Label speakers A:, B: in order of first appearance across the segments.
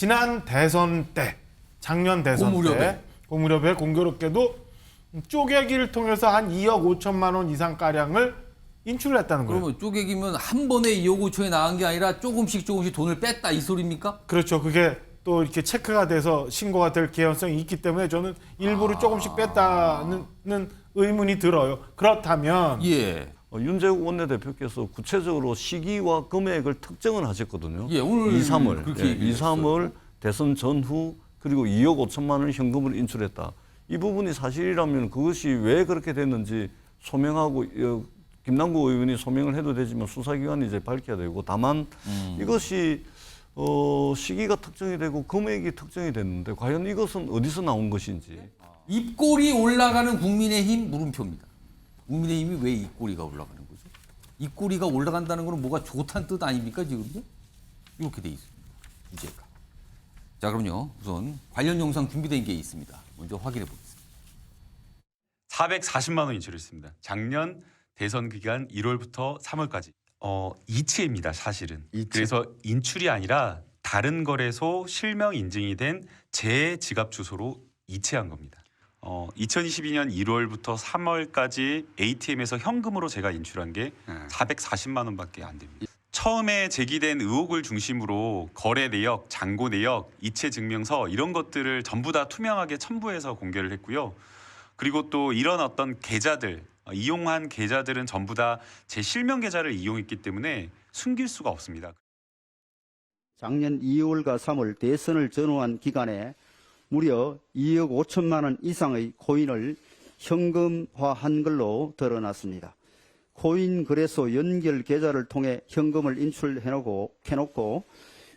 A: 지난 대선 때, 작년 대선 때, 그 무렵에 공교롭게도 쪼개기를 통해서 한 2억 5천만 원 이상 가량을 인출을 했다는 거예요.
B: 그러면 쪼개기면 한 번에 2억 5천이 나간 게 아니라 조금씩 돈을 뺐다 이 소리입니까?
A: 그렇죠. 그게 또 이렇게 체크가 돼서 신고가 될 개연성이 있기 때문에 저는 일부를 조금씩 뺐다는 의문이 들어요. 그렇다면
B: 예.
C: 윤재욱 원내대표께서 구체적으로 시기와 금액을 특정을 하셨거든요.
B: 예, 오늘
C: 2, 3월.
B: 그렇게
C: 예, 2, 3월 대선 전후 그리고 2억 5천만 원 현금을 인출했다. 이 부분이 사실이라면 그것이 왜 그렇게 됐는지 소명하고 김남국 의원이 소명을 해도 되지만 수사기관이 이제 밝혀야 되고 다만 이것이 시기가 특정이 되고 금액이 특정이 됐는데 과연 이것은 어디서 나온 것인지.
B: 입꼬리 올라가는 국민의힘 물음표입니다. 국민의힘이 왜 입꼬리가 올라가는 거죠? 입꼬리가 올라간다는 건 뭐가 좋다는 뜻 아닙니까 지금요? 이렇게 돼 있습니다. 주제가. 자 그럼요. 우선 관련 영상 준비된 게 있습니다. 먼저 확인해 보겠습니다.
D: 440만 원 인출했습니다. 작년 대선 기간 1월부터 3월까지. 이체입니다, 사실은. 그래서 인출이 아니라 다른 거래소 실명 인증이 된 제 지갑 주소로 이체한 겁니다. 2022년 1월부터 3월까지 ATM에서 현금으로 제가 인출한 게 440만 원밖에 안 됩니다. 처음에 제기된 의혹을 중심으로 거래 내역, 잔고 내역, 이체 증명서 이런 것들을 전부 다 투명하게 첨부해서 공개를 했고요. 그리고 또 이런 어떤 계좌들, 이용한 계좌들은 전부 다 제 실명 계좌를 이용했기 때문에 숨길 수가 없습니다.
E: 작년 2월과 3월 대선을 전후한 기간에 무려 2억 5천만 원 이상의 코인을 현금화한 걸로 드러났습니다. 코인 거래소 연결 계좌를 통해 현금을 인출해놓고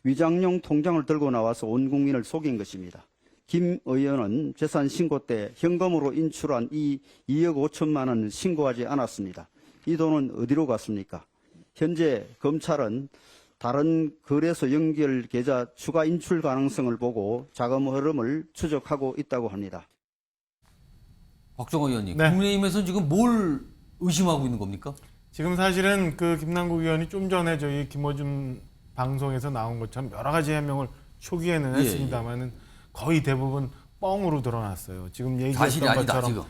E: 위장용 통장을 들고 나와서 온 국민을 속인 것입니다. 김 의원은 재산 신고 때 현금으로 인출한 이 2억 5천만 원을 신고하지 않았습니다. 이 돈은 어디로 갔습니까? 현재 검찰은 다른 거래소 연결 계좌 추가 인출 가능성을 보고 자금 흐름을 추적하고 있다고 합니다.
B: 박정호 의원님,
A: 네.
B: 국민의힘에서는 지금 뭘 의심하고 있는 겁니까?
A: 지금 사실은 그 김남국 의원이 좀 전에 저희 김어준 방송에서 나온 것처럼 여러 가지 해명을 초기에는 했습니다만은 거의 대부분 뻥으로 드러났어요. 지금
B: 사실이
A: 얘기했던
B: 아니다,
A: 것처럼
B: 지금.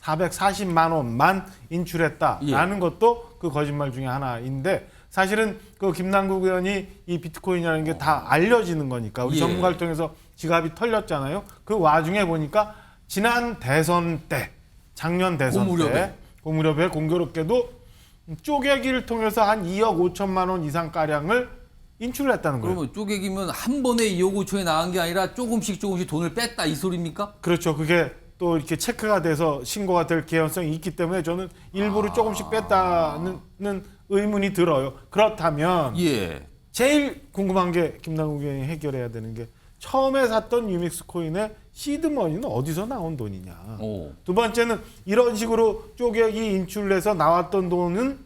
A: 440만 원만 인출했다라는 것도 그 거짓말 중에 하나인데 사실은 그 김남국 의원이 이 비트코인이라는 게 다 알려지는 거니까 우리 전문가를 통해서 지갑이 털렸잖아요. 그 와중에 보니까 지난 대선 때, 작년 대선 때, 그 무렵에 공교롭게도 쪼개기를 통해서 한 2억 5천만 원 이상 가량을 인출을 했다는 거예요.
B: 그러면 쪼개기면 한 번에 2억 5천이 나간 게 아니라 조금씩 돈을 뺐다 이 소리입니까?
A: 그렇죠. 그게 또 이렇게 체크가 돼서 신고가 될 개연성이 있기 때문에 저는 일부를 조금씩 뺐다는 의문이 들어요. 그렇다면 제일 궁금한 게 김남국 의원이 해결해야 되는 게 처음에 샀던 유믹스 코인의 시드머니는 어디서 나온 돈이냐. 두 번째는 이런 식으로 쪼개기 인출해서 나왔던 돈은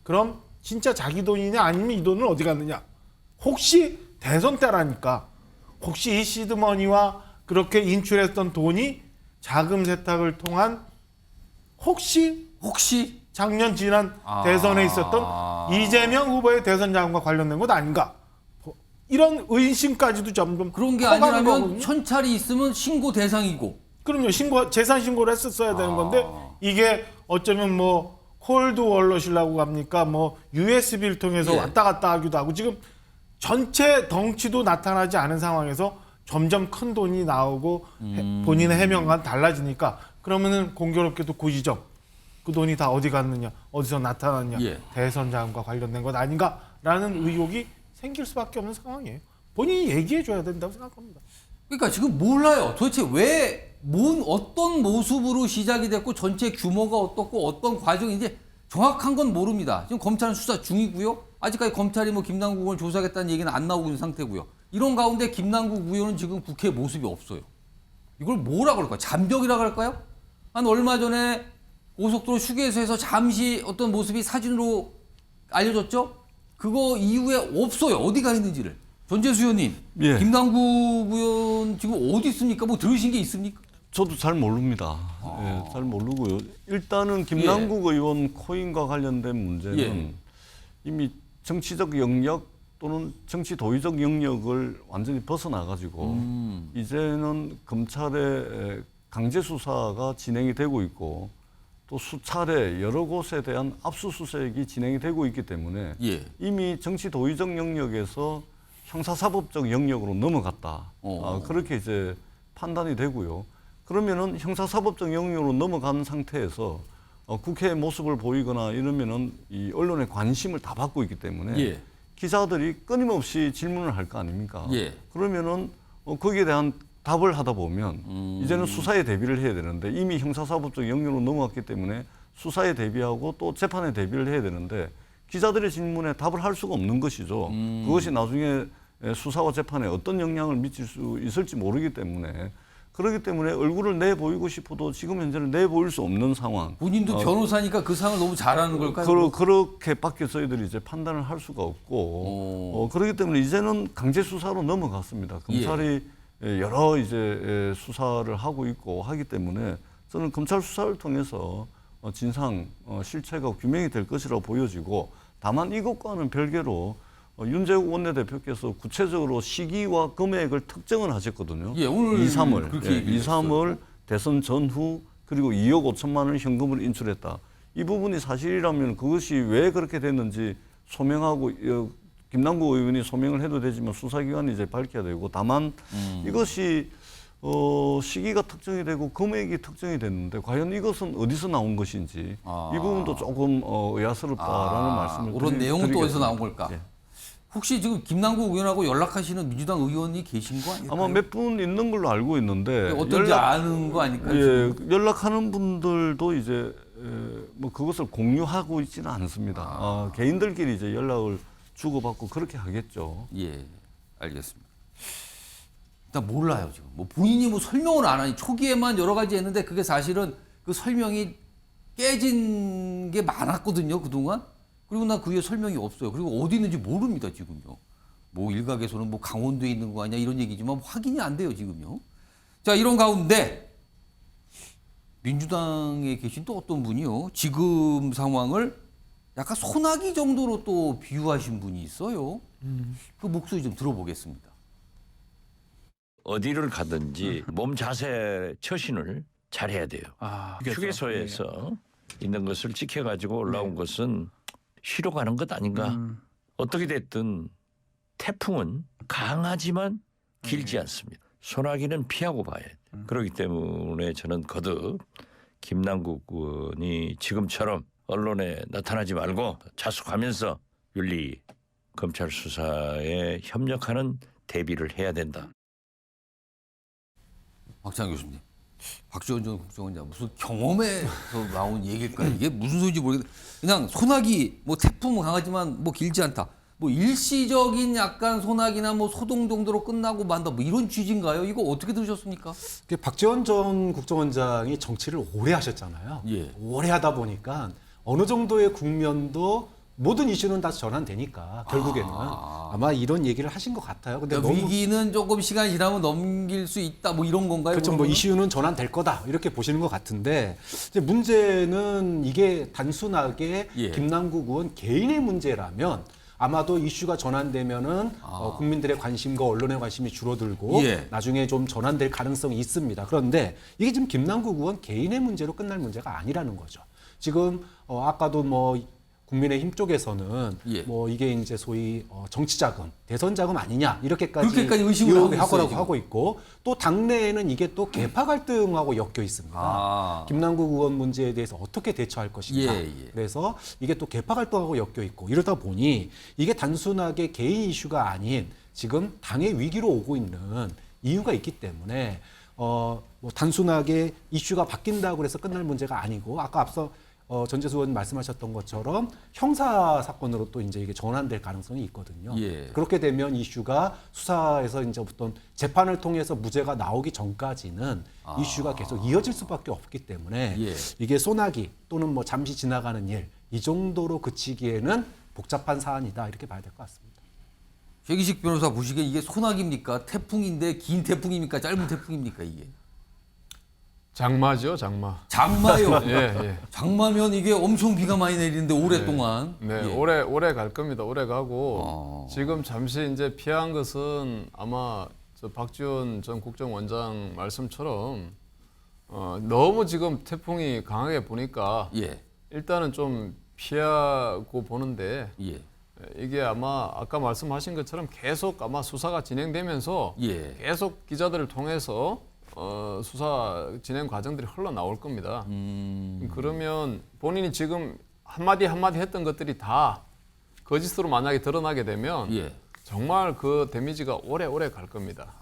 A: 그럼 진짜 자기 돈이냐 아니면 이 돈은 어디 갔느냐. 혹시 대선 때라니까 혹시 이 시드머니와 그렇게 인출했던 돈이 자금 세탁을 통한 혹시 작년 지난 대선에 있었던 이재명 후보의 대선 자금과 관련된 것 아닌가? 이런 의심까지도 점점
B: 그런 게
A: 커가는
B: 아니라면
A: 거거든요.
B: 천찰이 있으면 신고 대상이고.
A: 그럼요. 재산 신고를 했었어야 되는 건데 이게 어쩌면 뭐 콜드 월렛이라고 합니까? 뭐 USB를 통해서 왔다 갔다 하기도 하고 지금 전체 덩치도 나타나지 않은 상황에서 점점 큰 돈이 나오고 본인의 해명과는 달라지니까 그러면은 공교롭게도 그 지점 그 돈이 다 어디 갔느냐 어디서 나타났냐 대선 자금과 관련된 것 아닌가라는 의혹이 생길 수밖에 없는 상황이에요. 본인이 얘기해 줘야 된다고 생각합니다.
B: 그러니까 지금 몰라요. 도대체 어떤 모습으로 시작이 됐고 전체 규모가 어떻고 어떤 과정인지 정확한 건 모릅니다. 지금 검찰은 수사 중이고요. 아직까지 검찰이 뭐 김남국 의원을 조사하겠다는 얘기는 안 나오고 있는 상태고요. 이런 가운데 김남국 의원은 지금 국회에 모습이 없어요. 이걸 뭐라 그럴까요? 잔벽이라 할까요? 한 얼마 전에 고속도로 휴게소에서 잠시 어떤 모습이 사진으로 알려졌죠? 그거 이후에 없어요. 어디 가 있는지를. 전재수 의원님, 김남국 의원 지금 어디 있습니까? 뭐 들으신 게 있습니까?
C: 저도 잘 모릅니다. 잘 모르고요. 일단은 김남국 의원 코인과 관련된 문제는 이미 정치적 영역 또는 정치 도의적 영역을 완전히 벗어나 가지고 이제는 검찰의 강제 수사가 진행이 되고 있고 또 수차례 여러 곳에 대한 압수수색이 진행이 되고 있기 때문에
B: 예.
C: 이미 정치 도의적 영역에서 형사사법적 영역으로 넘어갔다. 그렇게 이제 판단이 되고요. 그러면은 형사사법적 영역으로 넘어간 상태에서 국회의 모습을 보이거나 이러면은 이 언론의 관심을 다 받고 있기 때문에
B: 예.
C: 기자들이 끊임없이 질문을 할 거 아닙니까?
B: 예.
C: 그러면은 거기에 대한 답을 하다 보면 이제는 수사에 대비를 해야 되는데 이미 형사사법적 영역으로 넘어갔기 때문에 수사에 대비하고 또 재판에 대비를 해야 되는데 기자들의 질문에 답을 할 수가 없는 것이죠. 그것이 나중에 수사와 재판에 어떤 영향을 미칠 수 있을지 모르기 때문에 그렇기 때문에 얼굴을 내보이고 싶어도 지금 현재는 내보일 수 없는 상황.
B: 본인도 변호사니까 그 상을 너무 잘하는 걸까요?
C: 그렇게밖에 저희들이 이제 판단을 할 수가 없고 그렇기 때문에 이제는 강제 수사로 넘어갔습니다. 검찰이 여러 이제 수사를 하고 있고 하기 때문에 저는 검찰 수사를 통해서 진상 실체가 규명이 될 것이라고 보여지고 다만 이것과는 별개로 윤재욱 원내대표께서 구체적으로 시기와 금액을 특정을 하셨거든요.
B: 예, 오늘
C: 2, 3월.
B: 그렇게
C: 예, 2, 3월 대선 전후 그리고 2억 5천만 원을 현금으로 인출했다. 이 부분이 사실이라면 그것이 왜 그렇게 됐는지 소명하고 김남국 의원이 소명을 해도 되지만 수사기관이 이제 밝혀야 되고 다만 이것이 시기가 특정이 되고 금액이 특정이 됐는데 과연 이것은 어디서 나온 것인지 이 부분도 조금 의아스럽다라는 말씀을
B: 그런 내용은 또 어디서 나온
C: 드리겠습니다.
B: 걸까?
C: 예.
B: 혹시 지금 김남국 의원하고 연락하시는 민주당 의원이 계신 거 아닐까요?
C: 아마 몇 분 있는 걸로 알고 있는데
B: 어떤지 아는 거 아닐까요?
C: 예, 연락하는 분들도 이제 뭐 그것을 공유하고 있지는 않습니다. 개인들끼리 이제 연락을 주고받고 그렇게 하겠죠.
B: 예, 알겠습니다. 일단 몰라요 지금. 뭐 본인이 뭐 설명을 안 하니 초기에만 여러 가지 했는데 그게 사실은 그 설명이 깨진 게 많았거든요 그동안. 그리고 나 그 위에 설명이 없어요. 그리고 어디 있는지 모릅니다 지금요. 뭐 일각에서는 뭐 강원도에 있는 거 아니야 이런 얘기지만 확인이 안 돼요 지금요. 자 이런 가운데 민주당에 계신 또 어떤 분이요 지금 상황을 약간 소나기 정도로 또 비유하신 분이 있어요. 그 목소리 좀 들어보겠습니다.
F: 어디를 가든지 몸 자세 처신을 잘해야 돼요. 휴게소에서 있는 것을 지켜가지고 올라온 것은 쉬러 가는 것 아닌가. 어떻게 됐든 태풍은 강하지만 길지 않습니다. 소나기는 피하고 봐야 돼요. 그렇기 때문에 저는 거듭 김남국 의원이 지금처럼 언론에 나타나지 말고 자숙하면서 윤리 검찰 수사에 협력하는 대비를 해야 된다.
B: 박찬 교수님, 박지원 전 국정원장 무슨 경험에서 나온 얘기일까요? 이게 무슨 소리인지 모르겠는데 그냥 소나기, 뭐 태풍 강하지만 뭐 길지 않다. 뭐 일시적인 약간 소나기나 뭐 소동 정도로 끝나고 만다. 뭐 이런 취지인가요? 이거 어떻게 들으셨습니까?
G: 박지원 전 국정원장이 정치를 오래 하셨잖아요.
B: 예.
G: 오래 하다 보니까 어느 정도의 국면도 모든 이슈는 다 전환되니까 결국에는 아마 이런 얘기를 하신 것 같아요. 근데
B: 그러니까 위기는 조금 시간이 지나면 넘길 수 있다. 뭐 이런 건가요?
G: 그렇죠. 뭐
B: 그러면은?
G: 이슈는 전환될 거다 이렇게 보시는 것 같은데 이제 문제는 이게 단순하게
B: 예.
G: 김남국 의원 개인의 문제라면 아마도 이슈가 전환되면은 국민들의 관심과 언론의 관심이 줄어들고
B: 예.
G: 나중에 좀 전환될 가능성이 있습니다. 그런데 이게 지금 김남국 의원 개인의 문제로 끝날 문제가 아니라는 거죠. 지금 아까도 뭐 국민의힘 쪽에서는
B: 예.
G: 뭐 이게 이제 소위 정치 자금, 대선 자금 아니냐 이렇게까지
B: 그렇게까지 의심을 하고 있어요,
G: 하고
B: 지금.
G: 하고 있고 또 당내에는 이게 또 계파 갈등하고 엮여 있습니다. 김남국 의원 문제에 대해서 어떻게 대처할 것인가.
B: 예, 예.
G: 그래서 이게 또 계파 갈등하고 엮여 있고 이러다 보니 이게 단순하게 개인 이슈가 아닌 지금 당의 위기로 오고 있는 이유가 있기 때문에 뭐 단순하게 이슈가 바뀐다고 해서 끝날 문제가 아니고 아까 앞서 전재수 의원 말씀하셨던 것처럼 형사 사건으로 또 이제 이게 전환될 가능성이 있거든요.
B: 예.
G: 그렇게 되면 이슈가 수사에서 이제 어떤 재판을 통해서 무죄가 나오기 전까지는 이슈가 계속 이어질 수밖에 없기 때문에
B: 예.
G: 이게 소나기 또는 뭐 잠시 지나가는 일 이 정도로 그치기에는 복잡한 사안이다 이렇게 봐야 될 것 같습니다.
B: 최기식 변호사 보시기에 이게 소나기입니까? 태풍인데 긴 태풍입니까? 짧은 태풍입니까? 이게?
H: 장마죠, 장마.
B: 장마요.
H: 예, 예.
B: 장마면 이게 엄청 비가 많이 내리는데 오랫동안.
H: 네,
B: 예.
H: 오래 갈 겁니다. 오래 가고 지금 잠시 이제 피한 것은 아마 저 박지원 전 국정원장 말씀처럼 너무 지금 태풍이 강하게 부니까
B: 예.
H: 일단은 좀 피하고 보는데
B: 예.
H: 이게 아마 아까 말씀하신 것처럼 계속 아마 수사가 진행되면서
B: 예.
H: 계속 기자들을 통해서 수사 진행 과정들이 흘러나올 겁니다. 그러면 본인이 지금 한마디 했던 것들이 다 거짓으로 만약에 드러나게 되면
B: 예.
H: 정말 그 데미지가 오래 갈 겁니다.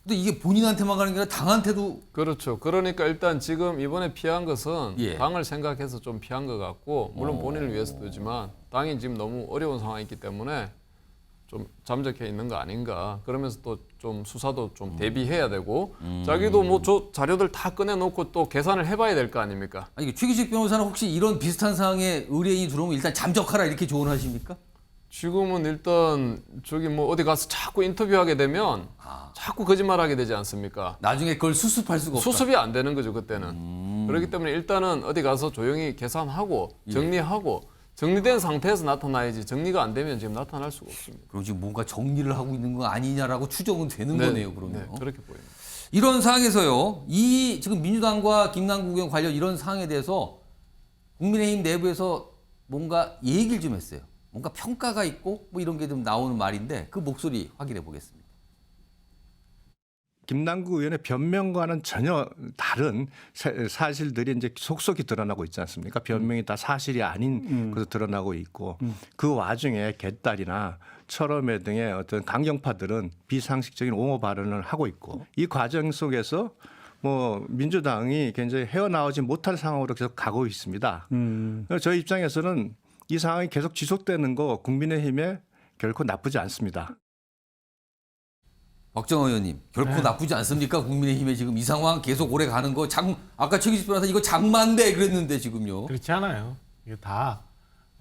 B: 근데 이게 본인한테만 가는 게 아니라 당한테도
H: 그렇죠. 그러니까 일단 지금 이번에 피한 것은
B: 예.
H: 당을 생각해서 좀 피한 것 같고 물론 본인을 위해서도지만 당이 지금 너무 어려운 상황이 있기 때문에 좀 잠적해 있는 거 아닌가. 그러면서 또 좀 수사도 좀 대비해야 되고 자기도 뭐 저 자료들 다 꺼내놓고 또 계산을 해봐야 될 거 아닙니까?
B: 아니 최기식 변호사는 혹시 이런 비슷한 상황에 의뢰인이 들어오면 일단 잠적하라 이렇게 조언하십니까?
H: 지금은 일단 저기 뭐 어디 가서 자꾸 인터뷰하게 되면 자꾸 거짓말하게 되지 않습니까?
B: 나중에 그걸 수습할 수가 없다.
H: 수습이 안 되는 거죠 그때는. 그렇기 때문에 일단은 어디 가서 조용히 계산하고 정리하고 정리된 상태에서 나타나야지 정리가 안 되면 지금 나타날 수가 없습니다.
B: 그럼 지금 뭔가 정리를 하고 있는 거 아니냐라고 추정은 되는 거네요. 그러면.
H: 네, 그렇게 보입니다.
B: 이런 상황에서요. 이 지금 민주당과 김남국 의원 관련 이런 상황에 대해서 국민의힘 내부에서 뭔가 얘기를 좀 했어요. 뭔가 평가가 있고 뭐 이런 게 좀 나오는 말인데 그 목소리 확인해 보겠습니다.
I: 김남국 의원의 변명과는 전혀 다른 사실들이 이제 속속이 드러나고 있지 않습니까? 변명이 다 사실이 아닌 것으로 드러나고 있고 그 와중에 개딸이나 철험회 등의 어떤 강경파들은 비상식적인 옹호 발언을 하고 있고 이 과정 속에서 뭐 민주당이 굉장히 헤어나오지 못할 상황으로 계속 가고 있습니다. 그래서 저희 입장에서는 이 상황이 계속 지속되는 거 국민의힘에 결코 나쁘지 않습니다.
B: 박정호 의원님 결코 나쁘지 않습니까? 국민의힘에 지금 이 상황 계속 오래 가는 거 아까 최기식 변호사 이거 장마인데 그랬는데 지금요.
A: 그렇지 않아요. 이게 다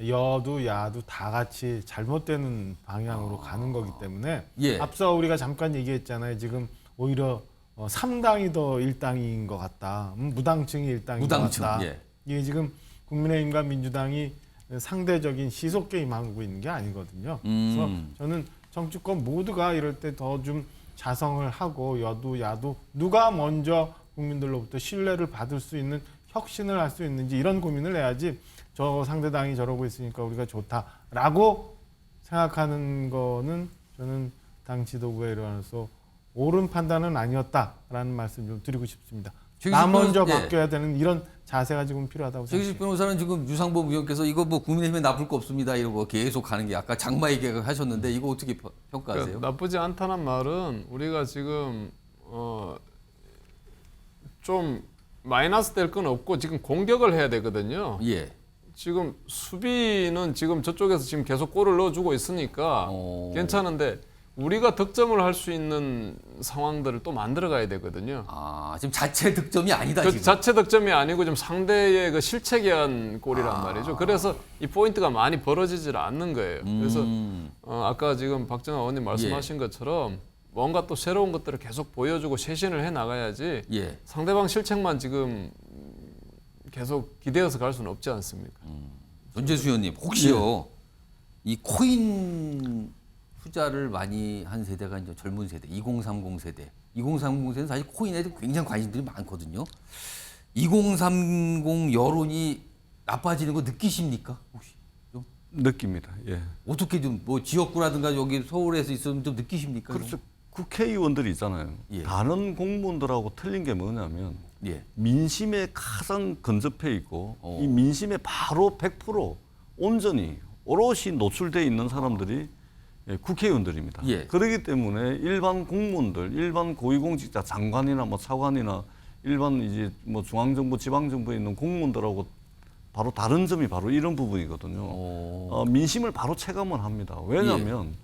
A: 여도 야도 다 같이 잘못되는 방향으로 가는 거기 때문에
B: 예.
A: 앞서 우리가 잠깐 얘기했잖아요. 지금 오히려 3당이 더 일당인 것 같다. 무당층이 일당인
B: 무당층,
A: 것 같다.
B: 예.
A: 이게 지금 국민의힘과 민주당이 상대적인 시속 게임하고 있는 게 아니거든요. 그래서 저는 정치권 모두가 이럴 때 더 좀 자성을 하고 여도 야도 누가 먼저 국민들로부터 신뢰를 받을 수 있는 혁신을 할 수 있는지 이런 고민을 해야지 저 상대당이 저러고 있으니까 우리가 좋다라고 생각하는 거는 저는 당 지도부의 일원으로서 옳은 판단은 아니었다라는 말씀 좀 드리고 싶습니다. 나 먼저 바뀌어야 되는 이런 자세가 지금 필요하다고
B: 최기식
A: 생각합니다.
B: 변호사는 지금 유상범 의원께서 이거 뭐 국민의힘에 나쁠 거 없습니다 이러고 계속 가는 게 아까 장마 얘기를 하셨는데 이거 어떻게 평가하세요?
H: 나쁘지 않다는 말은 우리가 지금 좀 마이너스 될 건 없고 지금 공격을 해야 되거든요.
B: 예.
H: 지금 수비는 지금 저쪽에서 지금 계속 골을 넣어주고 있으니까 괜찮은데 우리가 득점을 할 수 있는 상황들을 또 만들어 가야 되거든요.
B: 아, 지금 자체 득점이 아니다
H: 그
B: 지금.
H: 자체 득점이 아니고 좀 상대의 그 실책에 의한 골이란 말이죠. 그래서 이 포인트가 많이 벌어지질 않는 거예요. 그래서 아까 지금 박정호 의원님 말씀하신 것처럼 뭔가 또 새로운 것들을 계속 보여주고 쇄신을 해 나가야지
B: 예.
H: 상대방 실책만 지금 계속 기대어서 갈 수는 없지 않습니까?
B: 전재수 의원님 혹시요 이 코인 투자를 많이 한 세대가 이제 젊은 세대 2030 세대 2030 세대는 사실 코인에 굉장히 관심들이 많거든요. 2030 여론이 나빠지는 거 느끼십니까 혹시? 좀?
C: 느낍니다. 예.
B: 어떻게 좀 뭐 지역구라든가 여기 서울에서 있으면 좀 느끼십니까?
C: 그렇죠. 국회의원들이 있잖아요.
B: 예.
C: 다른 공무원들하고 틀린 게 뭐냐면
B: 예.
C: 민심에 가장 근접해 있고 이 민심에 바로 100% 온전히 오롯이 노출돼 있는 사람들이 국회의원들입니다.
B: 예.
C: 그렇기 때문에 일반 공무원들, 일반 고위공직자, 장관이나 뭐 차관이나 일반 이제 뭐 중앙정부, 지방정부에 있는 공무원들하고 바로 다른 점이 바로 이런 부분이거든요. 민심을 바로 체감을 합니다. 왜냐하면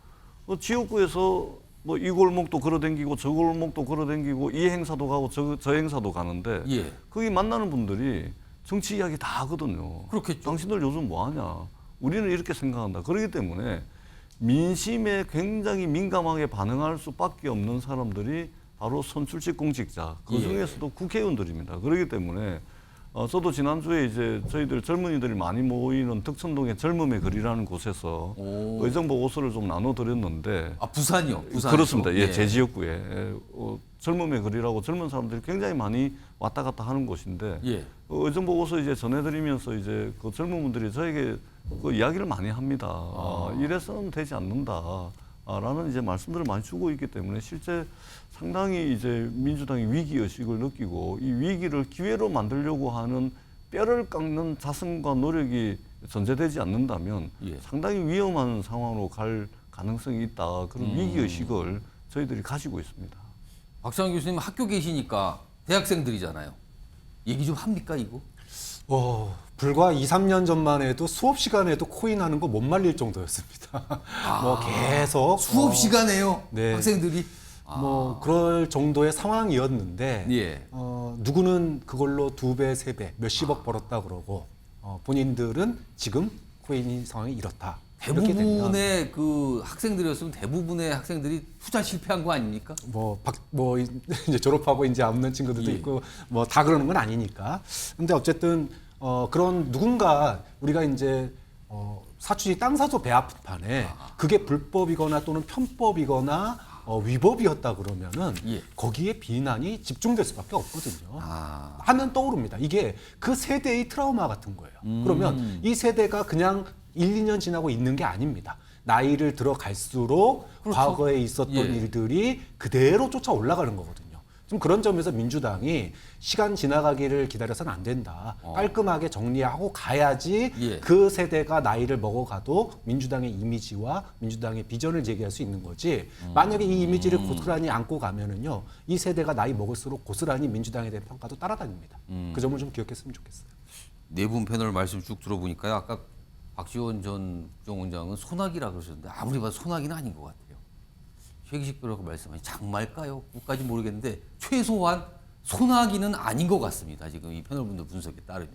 C: 지역구에서 뭐 이 골목도 걸어댕기고 저 골목도 걸어댕기고 이 행사도 가고 저 행사도 가는데
B: 예.
C: 거기 만나는 분들이 정치 이야기 다 하거든요.
B: 그렇겠죠.
C: 당신들 요즘 뭐 하냐? 우리는 이렇게 생각한다. 그렇기 때문에 민심에 굉장히 민감하게 반응할 수밖에 없는 사람들이 바로 선출직 공직자, 그 중에서도 국회의원들입니다. 그렇기 때문에 저도 지난주에 이제 저희들 젊은이들이 많이 모이는 덕천동의 젊음의 거리라는 곳에서 의정 보고서를 좀 나눠드렸는데
B: 아, 부산이요? 부산에서.
C: 그렇습니다. 예, 제 지역구에 젊음의 거리라고 젊은 사람들이 굉장히 많이 왔다 갔다 하는 곳인데 의정 보고서 이제 전해드리면서 이제 그 젊은 분들이 저에게 그 이야기를 많이 합니다. 이래서는 되지 않는다. 라는 이제 말씀들을 많이 주고 있기 때문에 실제 상당히 이제 민주당이 위기 의식을 느끼고 이 위기를 기회로 만들려고 하는 뼈를 깎는 자성과 노력이 전제되지 않는다면 상당히 위험한 상황으로 갈 가능성이 있다. 그런 위기 의식을 저희들이 가지고 있습니다.
B: 박상원 교수님 학교 계시니까 대학생들이잖아요. 얘기 좀 합니까 이거?
G: 불과 2, 3년 전만 해도 수업 시간에도 코인 하는 거 못 말릴 정도였습니다. 뭐 계속
B: 수업 시간에요?
G: 네.
B: 학생들이?
G: 뭐 그럴 정도의 상황이었는데 누구는 그걸로 2배, 3배, 몇십억 벌었다 그러고 본인들은 지금 코인 상황이 이렇다. 이렇게 되면
B: 대부분의 그 학생들이었으면 대부분의 학생들이 투자 실패한 거 아닙니까?
G: 이제 졸업하고 이제 없는 친구들도 있고 뭐 다 그러는 건 아니니까. 근데 어쨌든 그런 누군가 우리가 이제 사춘기 땅 사서 배 아픈 판에 그게 불법이거나 또는 편법이거나 위법이었다 그러면은 거기에 비난이 집중될 수밖에 없거든요. 하면 떠오릅니다. 이게 그 세대의 트라우마 같은 거예요. 그러면 이 세대가 그냥 1, 2년 지나고 있는 게 아닙니다. 나이를 들어갈수록 과거에 있었던 일들이 그대로 쫓아 올라가는 거거든요. 좀 그런 점에서 민주당이 시간 지나가기를 기다려서는 안 된다. 깔끔하게 정리하고 가야지 그 세대가 나이를 먹어가도 민주당의 이미지와 민주당의 비전을 제기할 수 있는 거지. 만약에 이 이미지를 고스란히 안고 가면은요, 이 세대가 나이 먹을수록 고스란히 민주당에 대한 평가도 따라다닙니다. 그 점을 좀 기억했으면 좋겠어요.
B: 네 분 패널 말씀 쭉 들어보니까요. 아까 박지원 전 국정원장은 소나기라 그러셨는데 아무리 봐도 소나기는 아닌 것 같아요. 최기식 변호사가 말씀하신 장마일까요? 그까지 모르겠는데 최소한 소나기는 아닌 것 같습니다. 지금 이 패널분들 분석에 따르면.